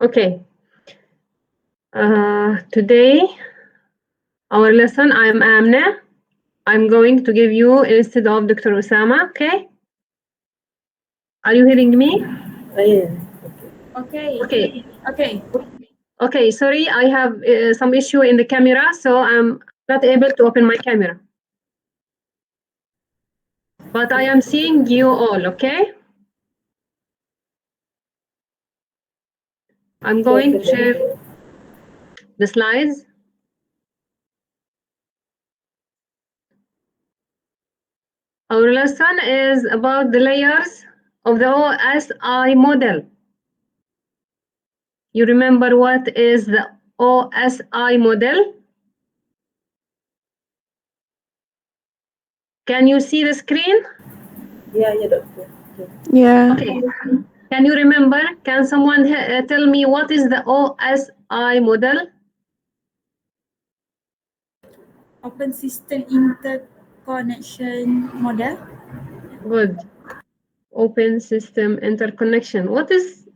Okay. Today, our lesson, I'm Amna. I'm going to give you instead of Dr. Osama, okay? Are you hearing me? Yeah. Okay. Okay. Okay. Okay, sorry, I have some issue in the camera, so I'm not able to open my camera. But I am seeing you all, okay? I'm going to share the slides. Our lesson is about the layers of the OSI model. You remember what is the OSI model? Can you see the screen? Yeah, doctor. Yeah. Okay. Can you remember? Can someone tell me what is the OSI model? Open System Interconnection Model. Good. Open system interconnection. What is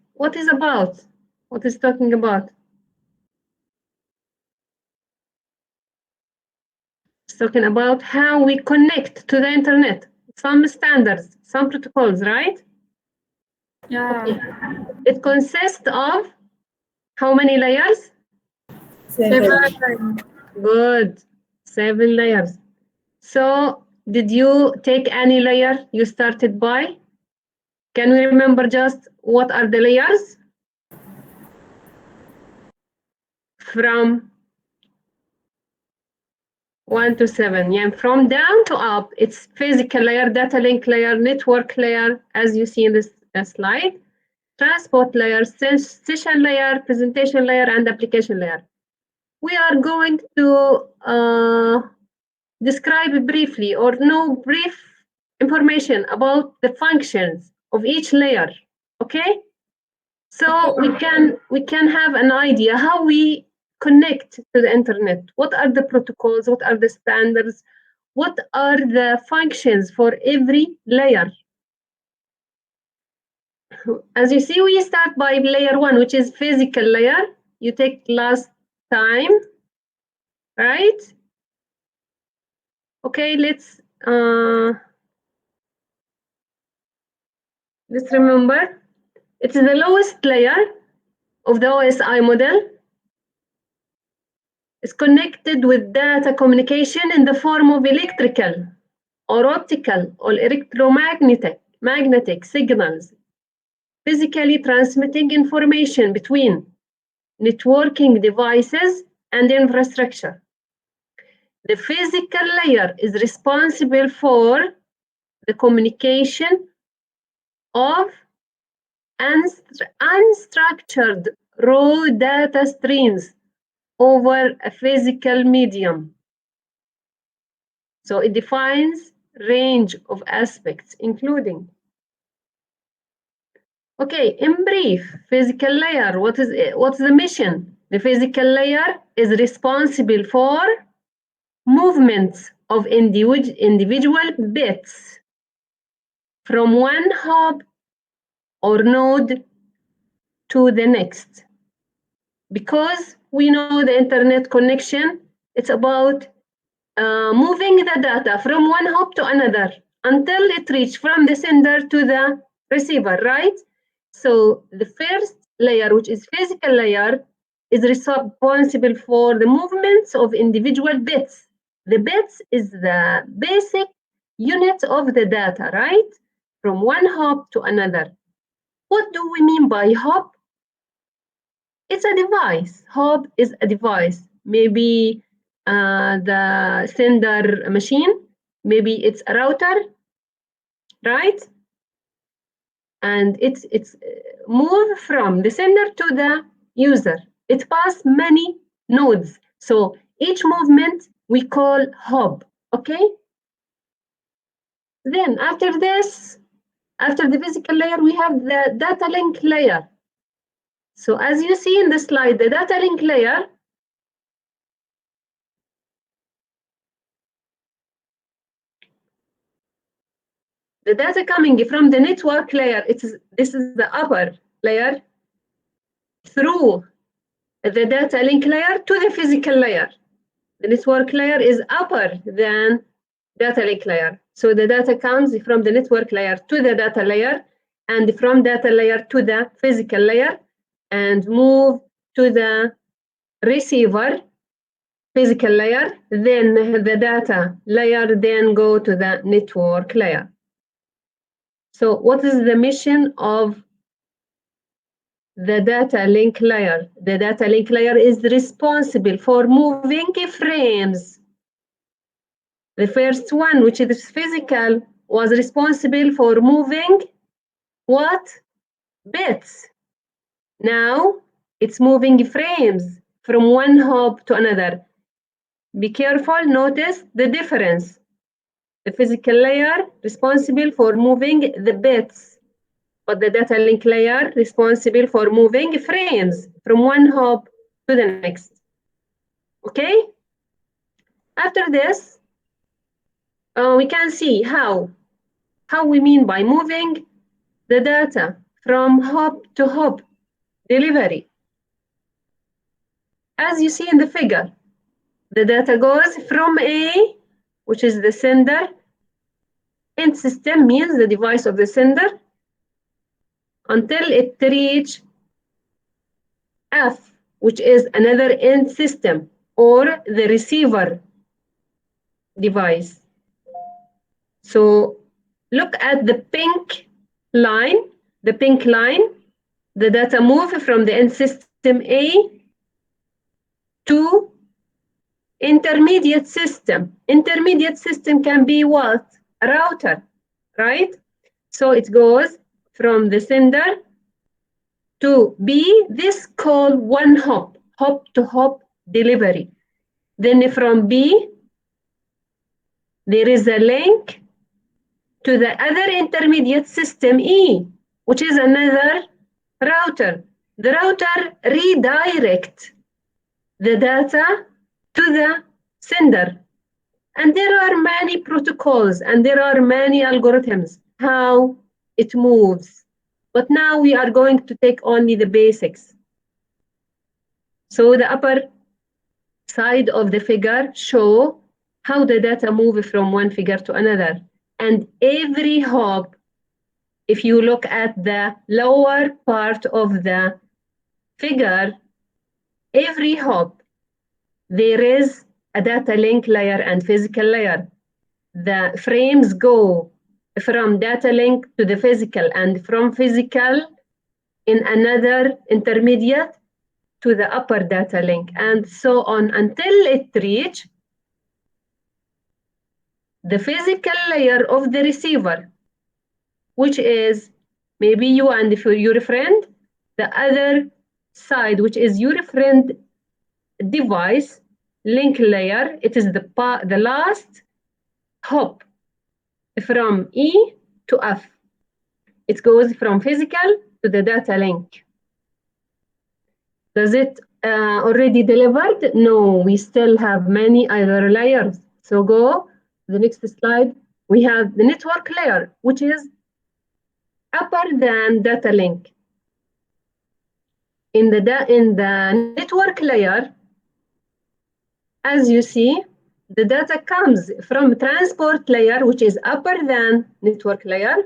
about? What is talking about? It's talking about how we connect to the internet. Some standards, some protocols, right? Yeah. Okay. It consists of how many layers? 7. Good. 7 layers. So, did you take any layer you started by? Can we remember just what are the layers? From 1 to 7. Yeah, from down to up, it's physical layer, data link layer, network layer, as you see in this slide, transport layer, session layer, presentation layer, and application layer. We are going to describe briefly or know brief information about the functions of each layer. Okay? So we can have an idea how we connect to the internet. What are the protocols? What are the standards? What are the functions for every layer? As you see, we start by layer 1, which is physical layer. You take last time, right? Okay, let's remember. It is the lowest layer of the OSI model. It's connected with data communication in the form of electrical or optical or magnetic signals, physically transmitting information between networking devices and infrastructure. The physical layer is responsible for the communication of unstructured raw data streams over a physical medium. So it defines range of aspects, including. Okay, in brief, physical layer, what's the mission? The physical layer is responsible for movements of individual bits from one hub or node to the next. Because we know the internet connection, it's about moving the data from one hub to another until it reaches from the sender to the receiver, right? So the first layer, which is physical layer, is responsible for the movements of individual bits. The bits is the basic unit of the data, right? From one hub to another. What do we mean by hub? It's a device. Hub is a device. Maybe the sender machine, maybe it's a router, right? And it's move from the sender to the user. It passes many nodes. So each movement we call hub, okay? Then after this, after the physical layer, we have the data link layer. So as you see in the slide, the data link layer the data coming from the network layer, this is the upper layer. through the data link layer to the physical layer. The network layer is upper than data link layer. So the data comes from the network layer to the data layer, and from data layer to the physical layer, and move to the receiver physical layer, then the data layer, then go to the network layer. So what is the mission of the data link layer? The data link layer is responsible for moving frames. The first one, which is physical, was responsible for moving what? Bits. Now it's moving frames from one hop to another. Be careful, notice the difference. The physical layer responsible for moving the bits, but the data link layer responsible for moving frames from one hop to the next. Okay? After this, we can see how we mean by moving the data from hop to hop delivery. As you see in the figure, the data goes from A, which is the sender. End system means the device of the sender, until it reaches F, which is another end system or the receiver device. So look at the pink line. The pink line, the data move from the end system A to intermediate system. Intermediate system can be what? A router, right? So it goes from the sender to B. This called one hop, hop to hop delivery. Then from B, there is a link to the other intermediate system E, which is another router. The router redirects the data to the sender. And there are many protocols and there are many algorithms how it moves. But now we are going to take only the basics. So the upper side of the figure show how the data move from one figure to another. And every hop, if you look at the lower part of the figure, every hop, there is a data link layer and physical layer. The frames go from data link to the physical, and from physical in another intermediate to the upper data link, and so on until it reach the physical layer of the receiver, which is maybe you and your friend, the other side, which is your friend device link layer. It is the last hop from E to F. It goes from physical to the data link. Does it already delivered? No, we still have many other layers. So go to the next slide. We have the network layer, which is upper than data link. In the network layer, as you see, the data comes from transport layer, which is upper than network layer.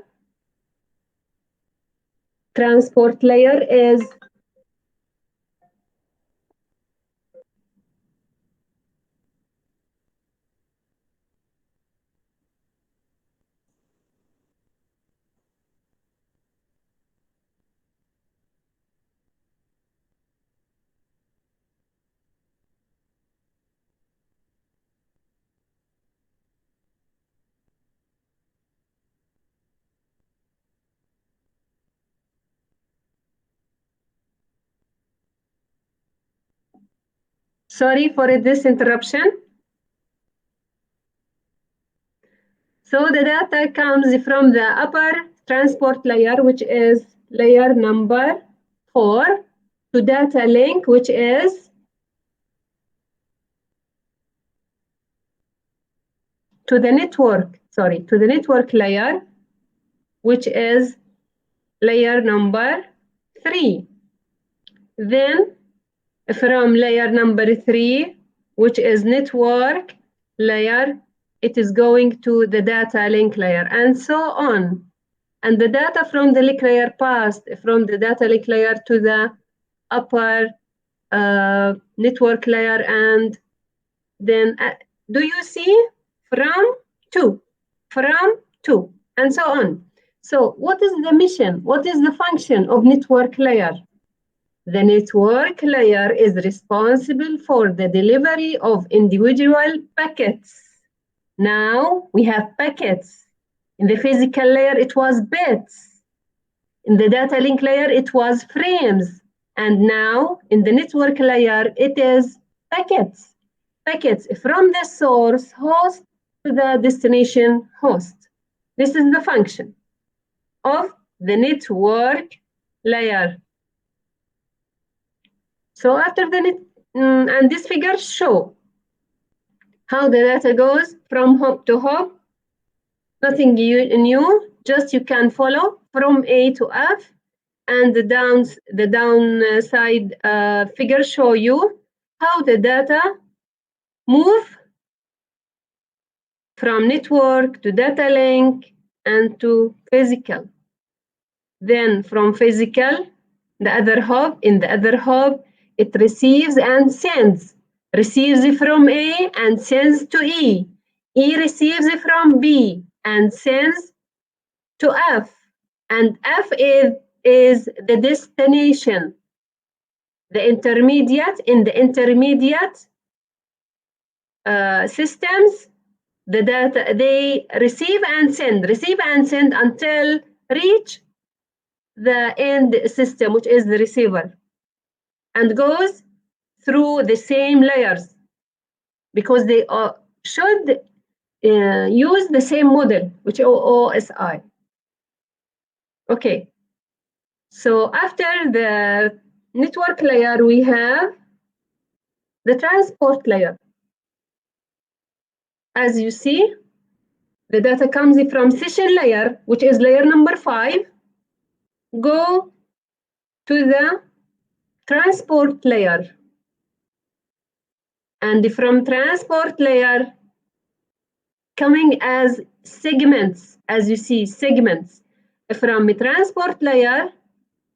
Transport layer is sorry for this interruption. So the data comes from the upper transport layer, which is layer number 4, to data link, which is to the network layer, which is layer number 3. Then from layer number 3, which is network layer, it is going to the data link layer, and so on. And the data from the link layer passed from the data link layer to the upper network layer, and then do you see from to, and so on. So what is the mission? What is the function of network layer? The network layer is responsible for the delivery of individual packets. Now we have packets. In the physical layer, it was bits. In the data link layer, it was frames. And now in the network layer, it is packets. Packets from the source host to the destination host. This is the function of the network layer. So after the and this figure show how the data goes from hop to hop. Nothing new, just you can follow from A to F, and the downside figure show you how the data move from network to data link and to physical. Then from physical, the other hop, in the other hop, it receives and sends. Receives from A and sends to E. E receives from B and sends to F. And F is the destination. The intermediate, in the intermediate systems, the data, they receive and send until reach the end system, which is the receiver, and goes through the same layers because they should use the same model, which is OSI. Okay, so after the network layer, we have the transport layer. As you see, the data comes from session layer, which is layer number 5, go to the transport layer. And from transport layer, coming as segments, as you see, segments. From the transport layer,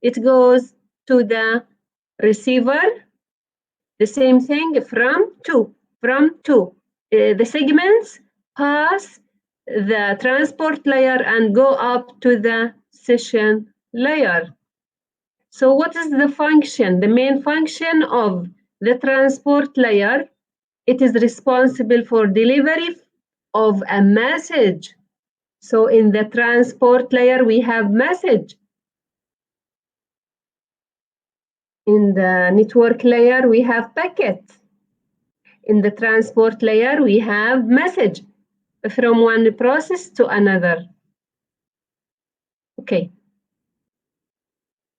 it goes to the receiver. The same thing from to. The segments pass the transport layer and go up to the session layer. So what is the function, the main function of the transport layer? It is responsible for delivery of a message. So in the transport layer, we have message. In the network layer, we have packet. In the transport layer, we have message from one process to another. Okay.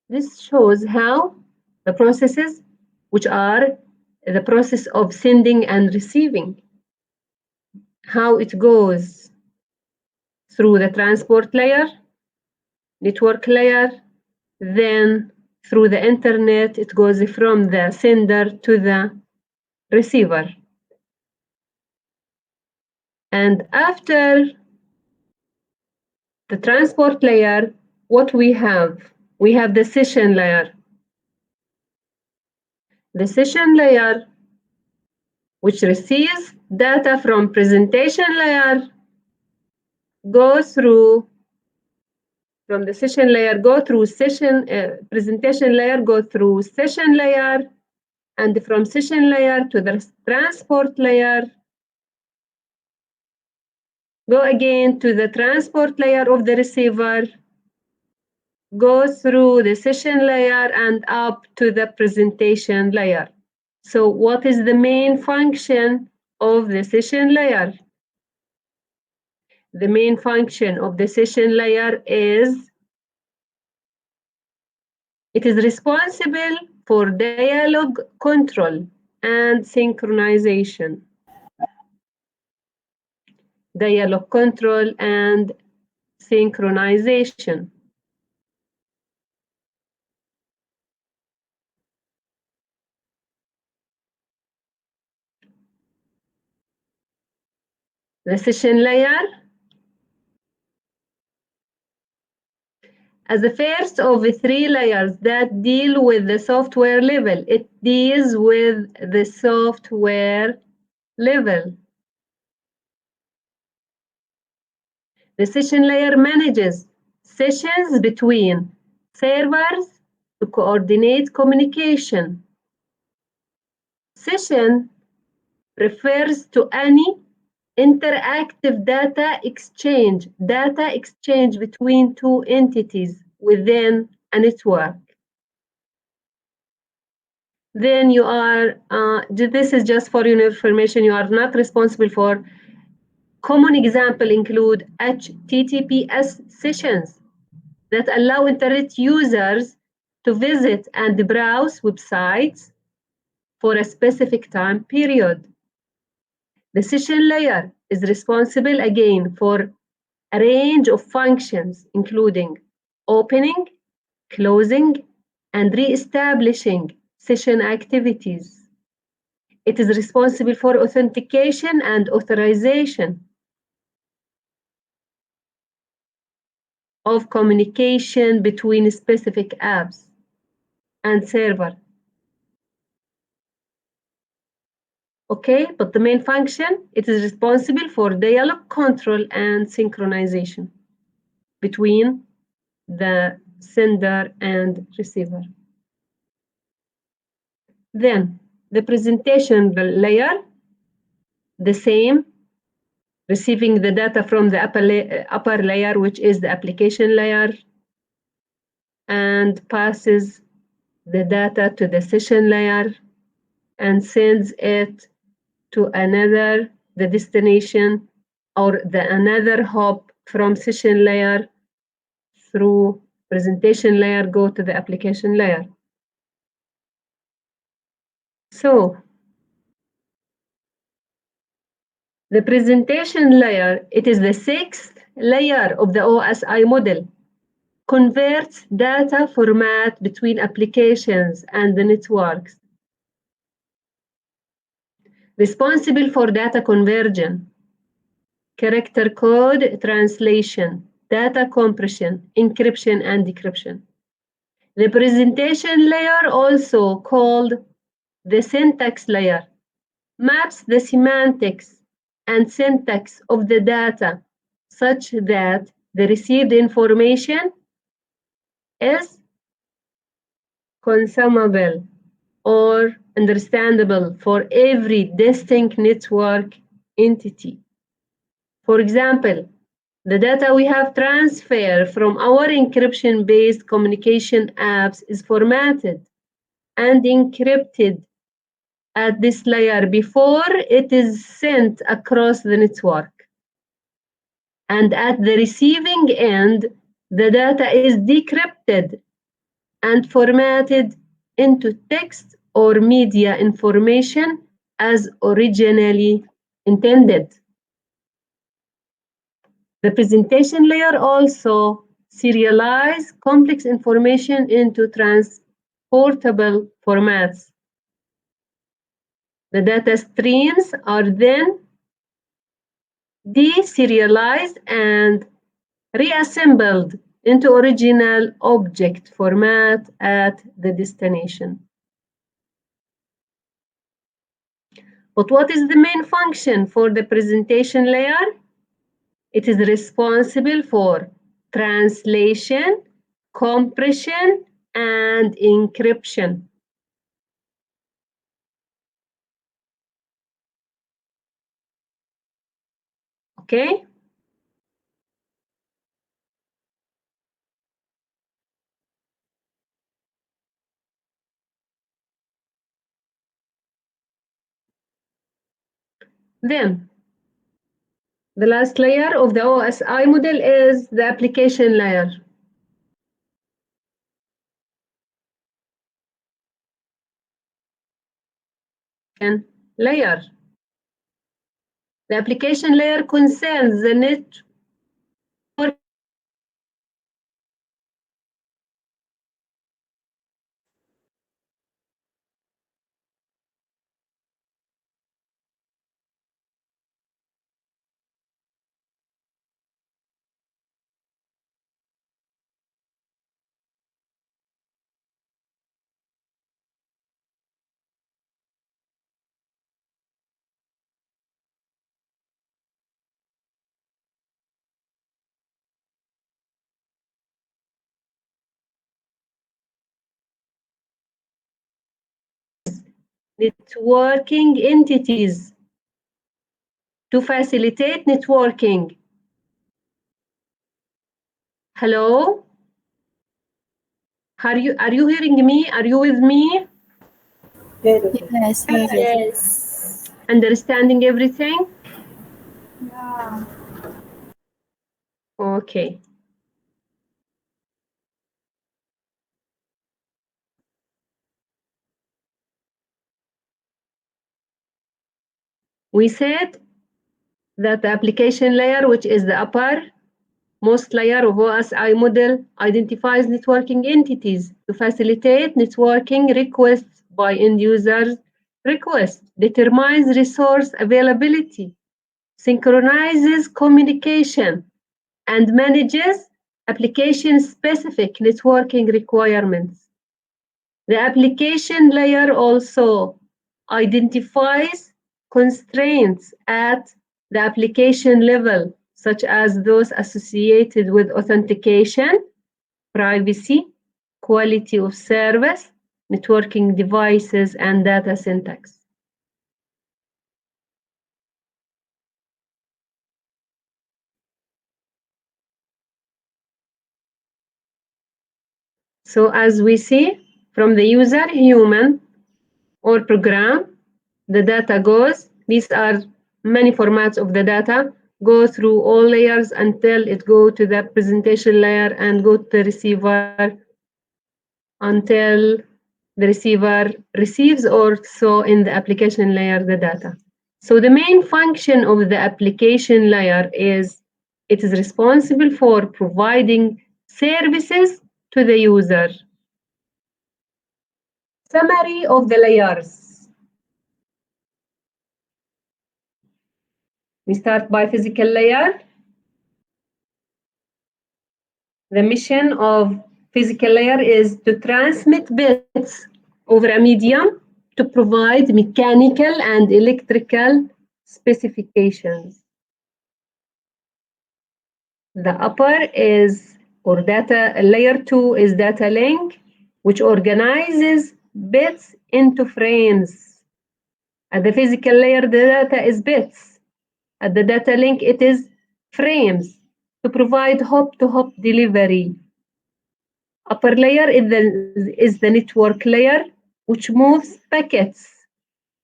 This shows how the processes, which are the process of sending and receiving, how it goes through the transport layer, network layer, then through the internet, it goes from the sender to the receiver. And after the transport layer, what we have? We have the session layer. The session layer, which receives data from presentation layer, goes through, from the session layer, go through session, presentation layer, go through session layer, and from session layer to the transport layer, go again to the transport layer of the receiver, go through the session layer and up to the presentation layer. So what is the main function of the session layer? The main function of the session layer is it is responsible for dialogue control and synchronization. Dialogue control and synchronization. The session layer, as the first of the three layers that deal with the software level, it deals with the software level. The session layer manages sessions between servers to coordinate communication. Session refers to any interactive data exchange between two entities within a network. Then you are, this is just for your information, you are not responsible for. Common example include HTTPS sessions that allow internet users to visit and browse websites for a specific time period. The session layer is responsible again for a range of functions, including opening, closing, and re-establishing session activities. It is responsible for authentication and authorization of communication between specific apps and server. Okay, but the main function, it is responsible for dialog control and synchronization between the sender and receiver. Then the presentation layer, the same, receiving the data from the upper layer, which is the application layer, and passes the data to the session layer and sends it to another, the destination, or the another hop from session layer through presentation layer, go to the application layer. So the presentation layer, it is the sixth layer of the OSI model, converts data format between applications and the networks, responsible for data conversion, character code translation, data compression, encryption, and decryption. The presentation layer, also called the syntax layer, maps the semantics and syntax of the data such that the received information is consumable or understandable for every distinct network entity. For example, the data we have transferred from our encryption-based communication apps is formatted and encrypted at this layer before it is sent across the network. And at the receiving end, the data is decrypted and formatted into text or media information as originally intended. The presentation layer also serializes complex information into transportable formats. The data streams are then deserialized and reassembled into original object format at the destination. But what is the main function for the presentation layer? It is responsible for translation, compression, and encryption. Okay? Then, the last layer of the OSI model is the application layer. Layer. The application layer concerns the network networking entities to facilitate networking. Hello? Are you hearing me? Are you with me? Yeah, Doctor. Yes. Yes. Understanding everything? Yeah. Okay. We said that the application layer, which is the uppermost layer of OSI model, identifies networking entities to facilitate networking requests by end users requests, determines resource availability, synchronizes communication, and manages application-specific networking requirements. The application layer also identifies constraints at the application level, such as those associated with authentication, privacy, quality of service, networking devices, and data syntax. So as we see, from the user, human, or program, the data goes. These are many formats of the data, go through all layers until it go to the presentation layer and go to the receiver until the receiver receives or so in the application layer the data. So the main function of the application layer is it is responsible for providing services to the user. Summary of the layers. We start by physical layer. The mission of physical layer is to transmit bits over a medium to provide mechanical and electrical specifications. The upper is, or data, layer 2 is data link, which organizes bits into frames. At the physical layer, the data is bits. At the data link, it is frames to provide hop-to-hop delivery. Upper layer is the network layer, which moves packets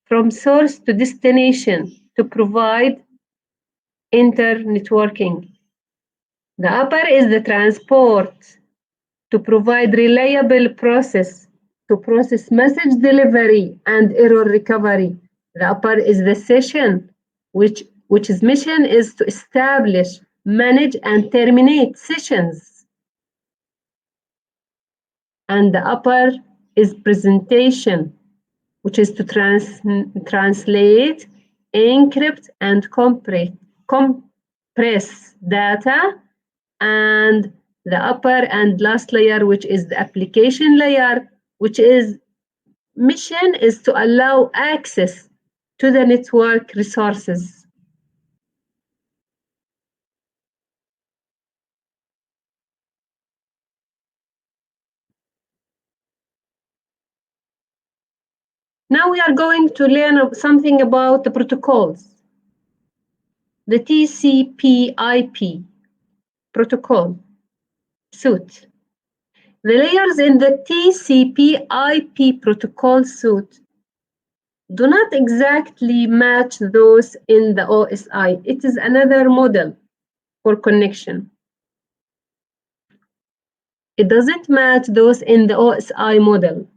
from source to destination to provide inter-networking. The upper is the transport to provide reliable process to process message delivery and error recovery. The upper is the session, which's mission is to establish, manage, and terminate sessions. And the upper is presentation, which is to translate, encrypt, and compress data. And the upper and last layer, which is the application layer, which is mission is to allow access to the network resources. Now we are going to learn something about the protocols. The TCP/IP protocol suite. The layers in the TCP/IP protocol suite do not exactly match those in the OSI. It is another model for connection. It doesn't match those in the OSI model.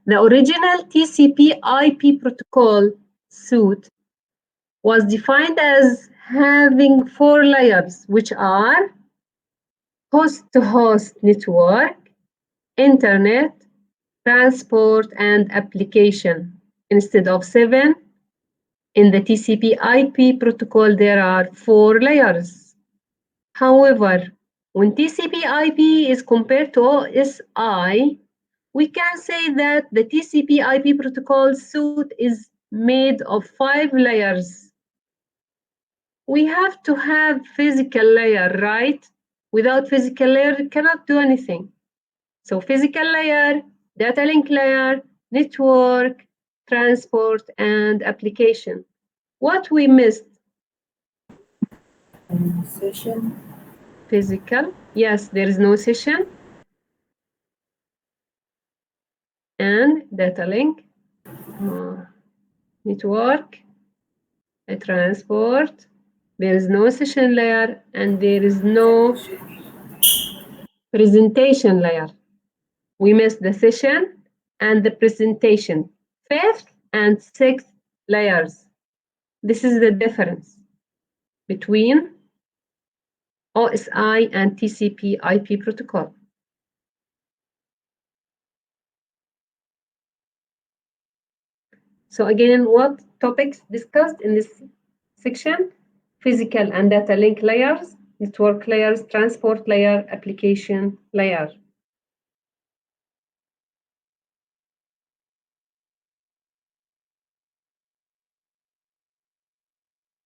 The original TCP/IP protocol suite was defined as having 4 layers, which are host-to-host network, internet, transport, and application. Instead of 7, in the TCP/IP protocol, there are 4 layers. However, when TCP/IP is compared to OSI, we can say that the TCP/IP protocol suite is made of 5 layers. We have to have physical layer, right? Without physical layer, you cannot do anything. So physical layer, data link layer, network, transport, and application. What we missed? Session. Physical. Yes, there is no session. And data link, network, transport. There is no session layer and there is no presentation layer. We missed the session and the presentation. Fifth and sixth layers. This is the difference between OSI and TCP IP protocol. So again, what topics discussed in this section? Physical and data link layers, network layers, transport layer, application layer.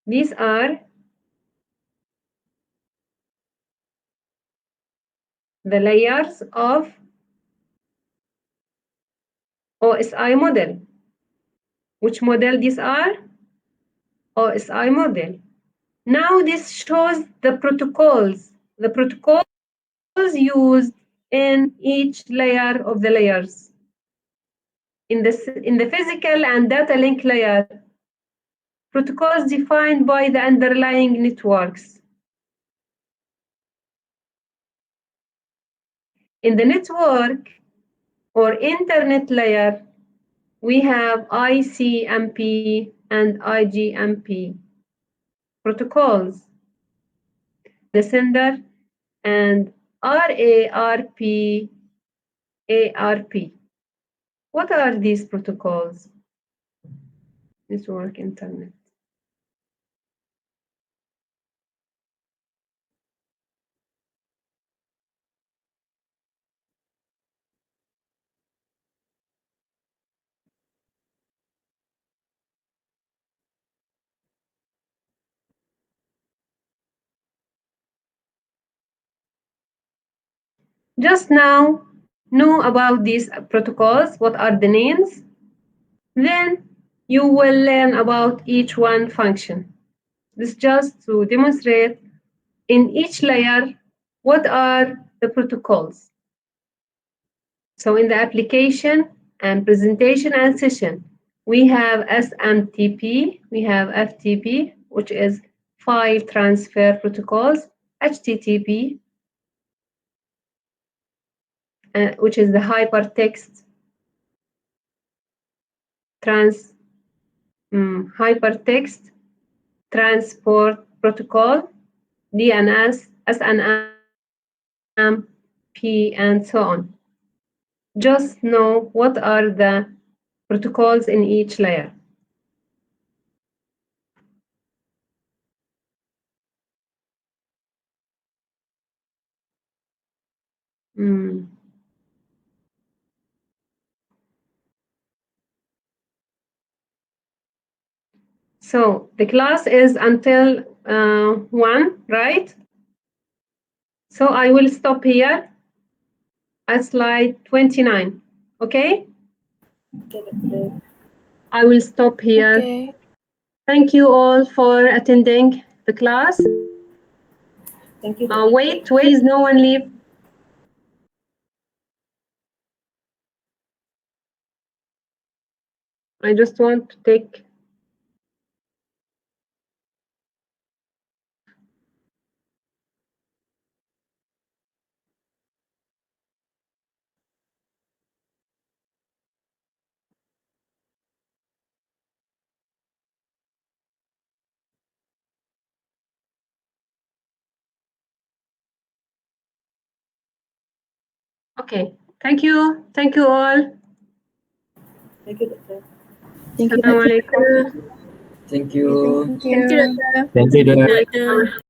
These are the layers of OSI model. Which model these are? OSI model. Now this shows the protocols used in each layer of the layers. In the physical and data link layer, protocols defined by the underlying networks. In the network or internet layer, we have ICMP and IGMP protocols. The sender and RARP, ARP. What are these protocols? Network internet. Just now, know about these protocols, what are the names, then you will learn about each one function. This just to demonstrate in each layer what are the protocols. So in the application and presentation and session, we have SMTP, we have FTP, which is file transfer protocols, HTTP, which is the hypertext hypertext transport protocol, DNS, SNMP, and so on. Just know what are the protocols in each layer. So the class is until 1, right? So I will stop here at slide 29, okay? I will stop here. Okay. Thank you all for attending the class. Thank you. Wait, please, no one leave. I just want to take. Okay, thank you all. Thank you, Doctor. Assalamu alaikum. Thank you. Thank you. Thank you, Doctor. Doctor.